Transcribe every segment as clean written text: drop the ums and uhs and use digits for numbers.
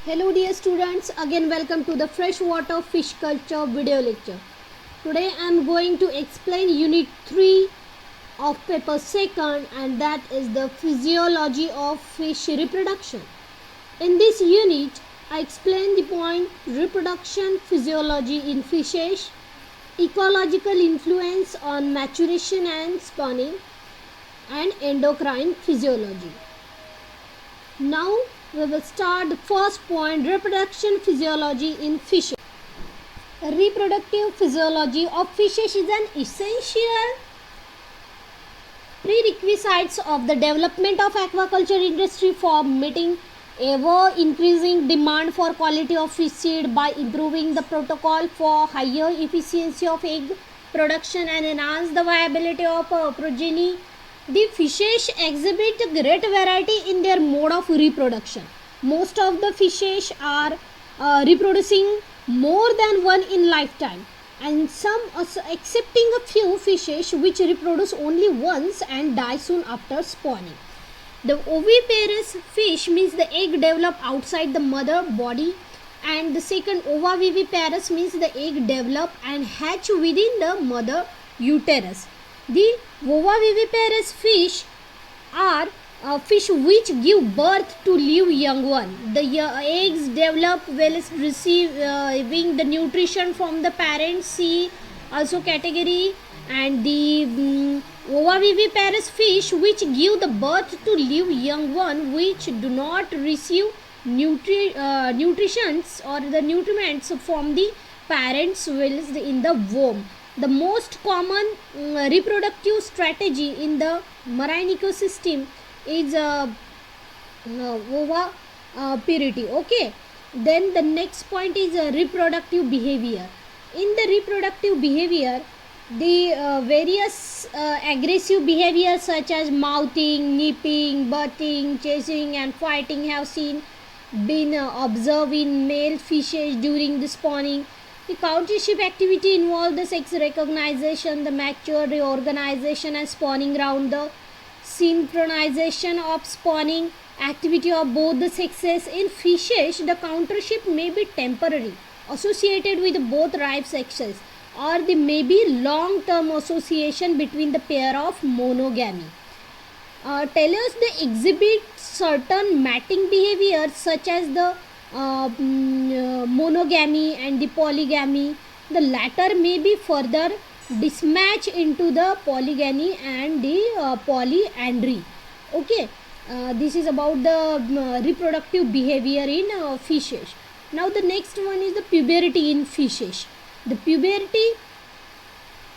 Hello dear students, again welcome to the freshwater fish culture video lecture. Today I am going to explain unit 3 of paper 2nd, and that is the physiology of fish reproduction. In this unit I explain the point reproduction physiology in fishes, ecological influence on maturation and spawning, and endocrine physiology. Now we will start the first point, reproduction physiology in fishes. Reproductive physiology of fishes is an essential prerequisites of the development of aquaculture industry for meeting ever increasing demand for quality of fish seed by improving the protocol for higher efficiency of egg production and enhance the viability of progeny. The fishes exhibit great variety in their mode of reproduction. Most of the fishes are reproducing more than one in lifetime, and some, excepting a few fishes which reproduce only once and die soon after spawning. The oviparous fish means the egg develop outside the mother body, and the second ovoviviparous means the egg develop and hatch within the mother uterus. The ovoviviparous fish are fish which give birth to live young one. The eggs develop while receiving the nutrition from the parents. See also category. And the ovoviviparous fish which give the birth to live young one which do not receive nutritions or the nutriments from the parents whilst in the womb. The most common reproductive strategy in the marine ecosystem is oviparity. Okay, then the next point is reproductive behavior. In the reproductive behavior, the various aggressive behaviors such as mouthing, nipping, butting, chasing and fighting have been observed in male fishes during the spawning. The courtship activity involves the sex recognition, the mature reorganization and spawning ground, the synchronization of spawning activity of both the sexes. In fishes, the courtship may be temporary, associated with both ripe sexes, or there may be long-term association between the pair of monogamy. Tellers, they exhibit certain mating behaviors such as the monogamy and the polygamy. The latter may be further dismatched into the polygamy and the polyandry. Okay, this is about the reproductive behavior in fishes. Now the next one is the puberty in fishes. The puberty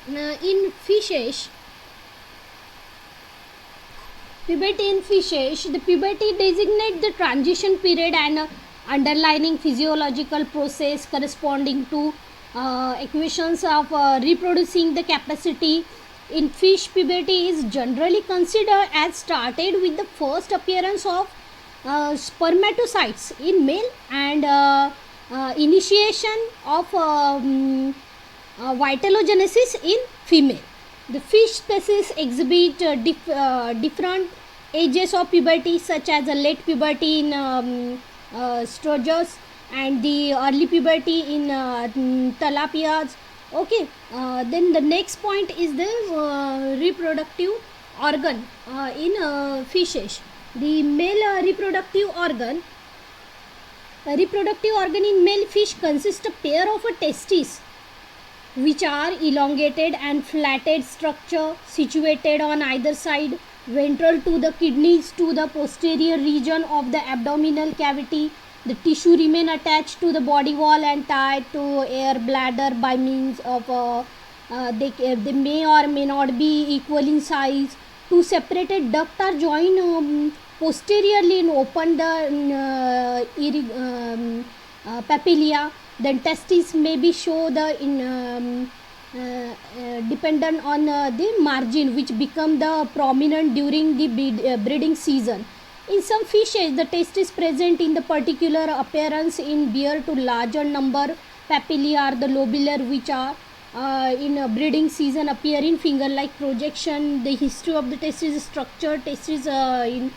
in fishes. The puberty designates the transition period and underlying physiological process corresponding to equations of reproducing the capacity. In fish, puberty is generally considered as started with the first appearance of spermatocytes in male and initiation of vitalogenesis in female. The fish species exhibit different ages of puberty, such as the late puberty in sturgeons and the early puberty in tilapias. Okay, then the next point is the reproductive organ in fishes. The male reproductive organ in male fish consists of pair of testes which are elongated and flattened structure situated on either side. ventral to the kidneys to the posterior region of the abdominal cavity. The tissue remain attached to the body wall and tied to air bladder by means of they may or may not be equal in size. Two separated ducts are joined posteriorly and open the papilla. Then testes may be show the dependent on the margin, which become the prominent during the breeding season. In some fishes, the testis present in the particular appearance in bear to larger number. Papillae are the lobular, which are in breeding season appear in finger-like projection. The history of the testis structure: testis in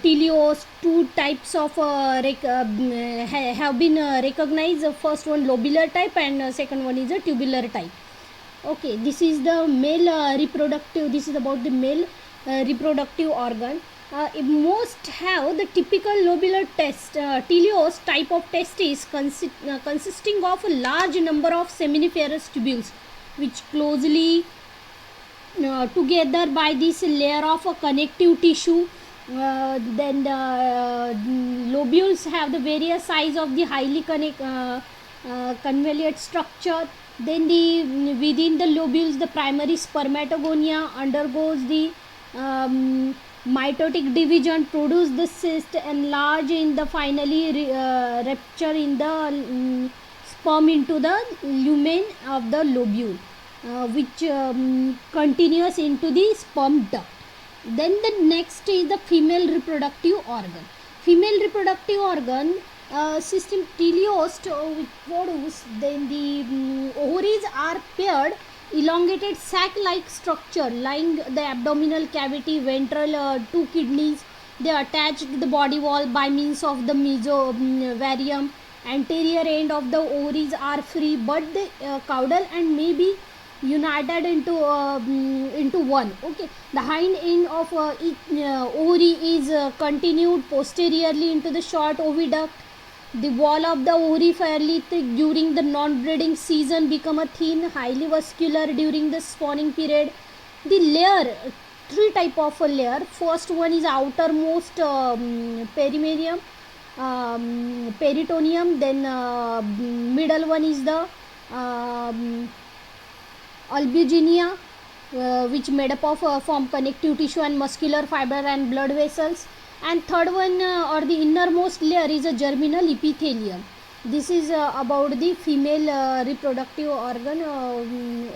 teleos. Two types of have been recognized. The first one lobular type, and second one is a tubular type. Okay, this is the male reproductive. This is about the male reproductive organ. Most have the typical lobular teleos type of testis consisting of a large number of seminiferous tubules, which closely together by this layer of a connective tissue. Then the lobules have the various size of the highly convolute structure. Then within the lobules, the primary spermatogonia undergoes the mitotic division, produce the cyst, enlarge in the finally rupture in the sperm into the lumen of the lobule, which continues into the sperm duct. Then the next is the female reproductive organ. Female reproductive organ system teleos which produce. Then the ovaries are paired elongated sac-like structure lying the abdominal cavity, ventral two kidneys. They are attached to the body wall by means of the mesovarium. Anterior end of the ovaries are free, but the caudal and may be united into one. Okay, the hind end of each ovary is continued posteriorly into the short oviduct. The wall of the ovary fairly thick during the non-breeding season, become a thin, highly vascular during the spawning period. The layer, three type of a layer. First one is outermost perimerium, peritoneum. Then middle one is the albuginea, which made up of from connective tissue and muscular fiber and blood vessels. And third one or the innermost layer is a germinal epithelium. This is about the female reproductive organ,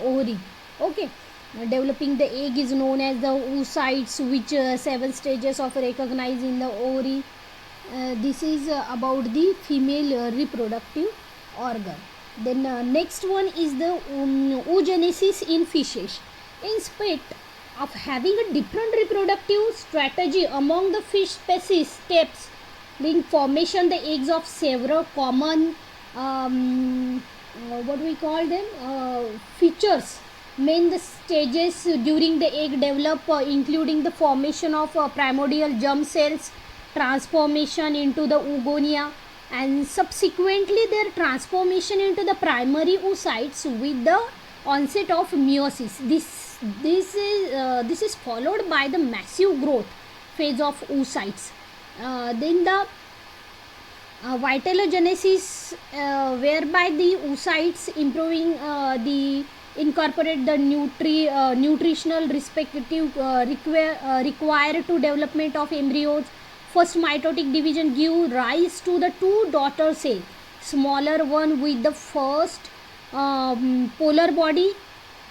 ovary. Okay, developing the egg is known as the oocytes, which 7 stages of recognized in the ovary. This is about the female reproductive organ. Then next one is the oogenesis in fishes. In spite of having a different reproductive strategy among the fish species, steps link formation the eggs of several common what we call them features. Main the stages during the egg develop including the formation of primordial germ cells, transformation into the oogonia, and subsequently their transformation into the primary oocytes with the onset of meiosis. This is followed by the massive growth phase of oocytes. Then the vitellogenesis, whereby the oocytes improving the incorporate the nutritional respective required to development of embryos. First mitotic division give rise to the two daughter cells, smaller one with the first polar body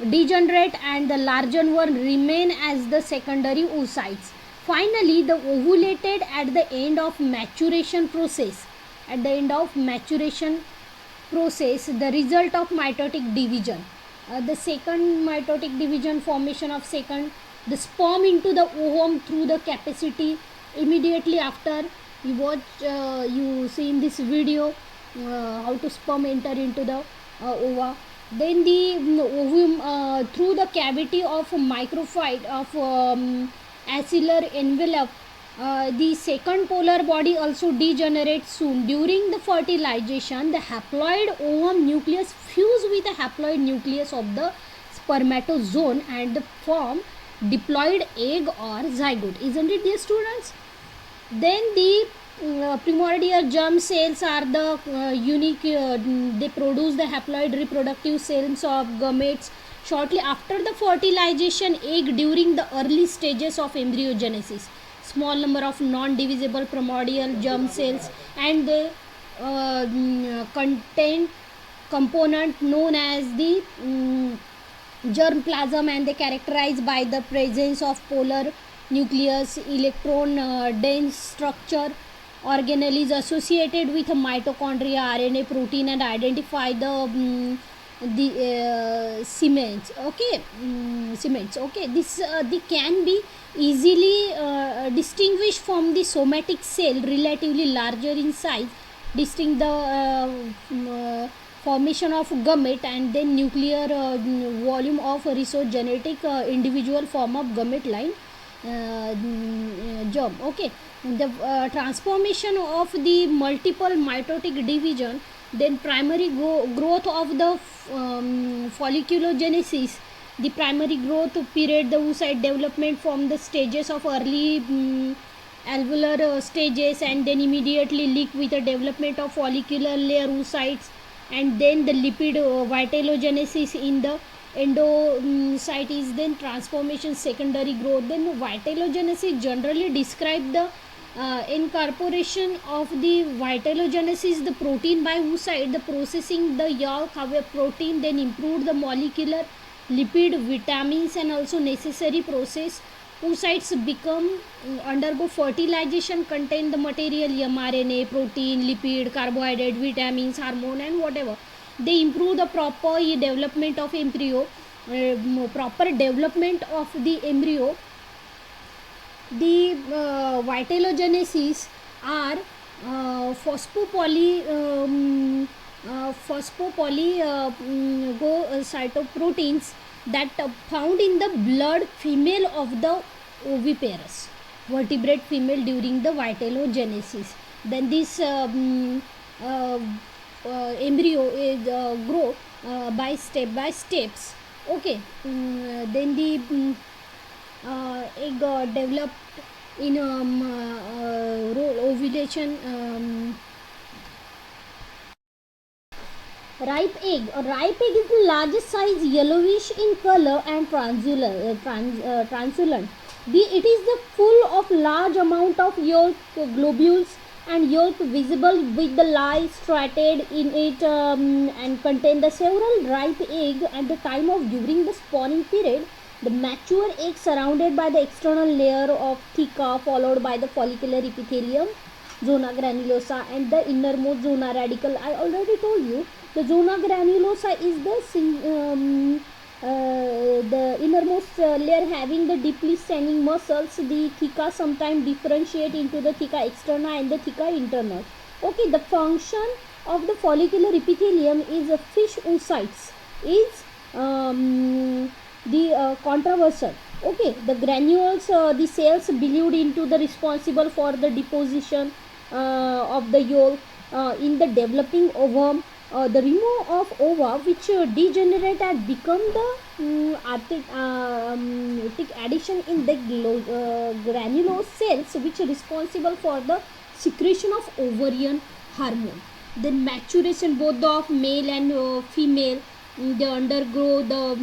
degenerate, and the larger one remain as the secondary oocytes. Finally, the ovulated at the end of maturation process. At the end of maturation process, the result of mitotic division. The second mitotic division, formation of second, the sperm into the ovum through the capacity. Immediately after, you see in this video how to sperm enter into the ova. Then the ovum through the cavity of microphyte of acellular envelope. The second polar body also degenerates soon. During the fertilization, the haploid ovum nucleus fuse with the haploid nucleus of the spermatozoon and form diploid egg or zygote, isn't it, dear students? Then the primordial germ cells are the unique, they produce the haploid reproductive cells of gametes shortly after the fertilization egg during the early stages of embryogenesis. Small number of non-divisible primordial germ cells and the content component known as the germ plasm, and they characterized by the presence of polar nucleus, electron dense structure, organelles associated with mitochondria, RNA, protein, and identify the cements. Okay, cements. Okay, this they can be easily distinguished from the somatic cell, relatively larger in size, distinct the formation of gamete, and then nuclear volume of rhizogenetic individual form of gamete line germ. Okay, the transformation of the multiple mitotic division, then primary growth of the folliculogenesis, the primary growth period, the oocyte development from the stages of early alveolar stages, and then immediately leak with the development of follicular layer oocytes, and then the lipid vitellogenesis in the endocyte is then transformation, secondary growth. Then vitellogenesis generally describe the incorporation of the vitellogenesis, the protein by oocyte, the processing the yolk however protein, then improve the molecular lipid, vitamins, and also necessary process. Oocytes become undergo fertilization, contain the material mRNA, protein, lipid, carbohydrate, vitamins, hormone, and whatever. They improve the proper development of embryo, proper development of the embryo. The vitellogenesis are phosphopolygocytoproteins that found in the blood female of the oviparous vertebrate female during the vitellogenesis. Then this embryo is grow by steps. Okay, then the egg developed in ovulation. Ripe egg. A ripe egg is the largest size, yellowish in color and translucent. It is the full of large amount of yolk globules and yolk visible with the lye striated in it, and contain the several ripe egg at the time of during the spawning period. The mature egg surrounded by the external layer of theca, followed by the follicular epithelium, zona granulosa, and the innermost zona radical. I already told you the zona granulosa is the innermost layer having the deeply standing muscles. The theca sometimes differentiate into the theca externa and the theca interna. Okay, the function of the follicular epithelium is a fish oocytes is the controversial. Okay, the granules, the cells believed into the responsible for the deposition of the yolk in the developing ovum. The removal of ova which degenerate and become the addition in the granulose cells which are responsible for the secretion of ovarian hormone. Then maturation, both of male and female, they undergo the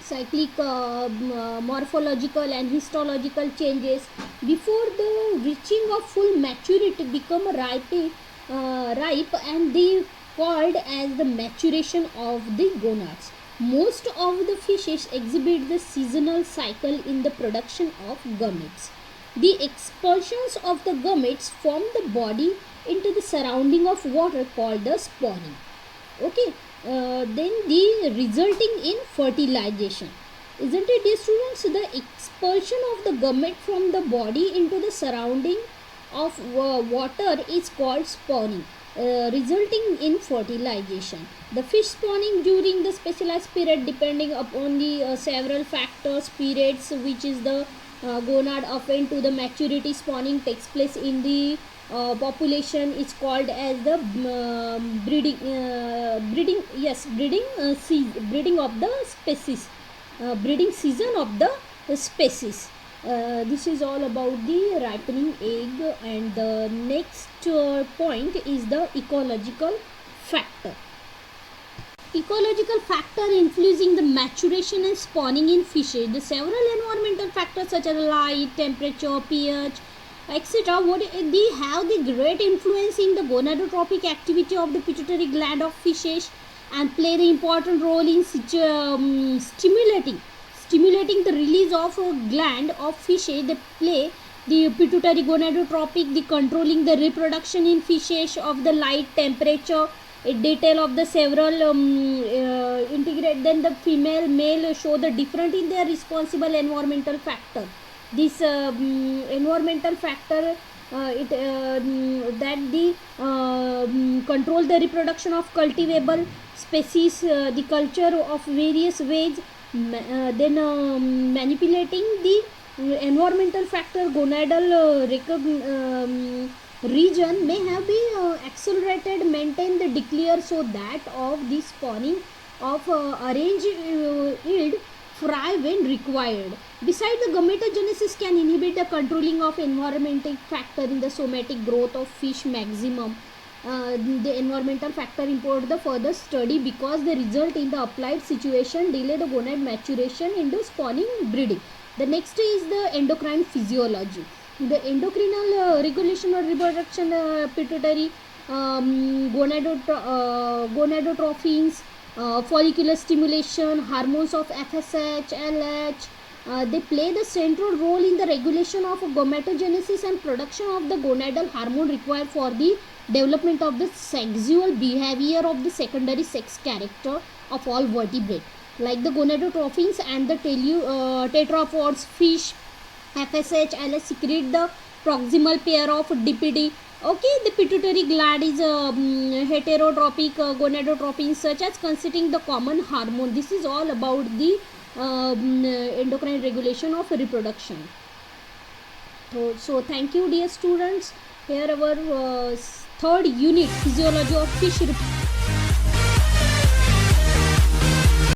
cyclic morphological and histological changes before the reaching of full maturity, become ripe, and they called as the maturation of the gonads. Most of the fishes exhibit the seasonal cycle in the production of gametes. The expulsions of the gametes from the body into the surrounding of water called the spawning. Okay, then the resulting in fertilization. Isn't it, dear students? The expulsion of the gamete from the body into the surrounding of water is called spawning, resulting in fertilization. The fish spawning during the specialized period depending upon the several factors, periods which is the gonad often to the maturity, spawning takes place in the population is called as the breeding of the species, breeding season of the species. This is all about the ripening egg, and the next point is the ecological factor. Ecological factor influencing the maturation and spawning in fishes. The several environmental factors such as light, temperature, pH, etc. They have the great influence in the gonadotropic activity of the pituitary gland of fishes and play the important role in stimulating the release of a gland of fishes. They play the pituitary gonadotropic, the controlling the reproduction in fishes of the light, temperature, a detail of the several integrate. Then the female male show the different in their responsible environmental factor. This environmental factor that the control the reproduction of cultivable species, the culture of various ways, then manipulating the environmental factor gonadal region may have been accelerated, maintain the declare so that of the spawning of arrange yield fry when required. Besides, the gametogenesis can inhibit the controlling of environmental factor in the somatic growth of fish maximum. The environmental factor import the further study because they result in the applied situation delay the gonad maturation into spawning breeding. The next is the endocrine physiology. The endocrinal regulation or reproduction, pituitary, gonadotrophins, follicular stimulation, hormones of FSH, LH, they play the central role in the regulation of gametogenesis and production of the gonadal hormone required for the development of the sexual behavior of the secondary sex character of all vertebrate. Like the gonadotrophins and the tetrapods, fish, FSH, LH secrete the proximal pair of DPD. Okay, the pituitary gland is heterotropic gonadotropins such as consisting the common hormone. This is all about the endocrine regulation of reproduction. So thank you dear students. Here our third unit, physiology of fish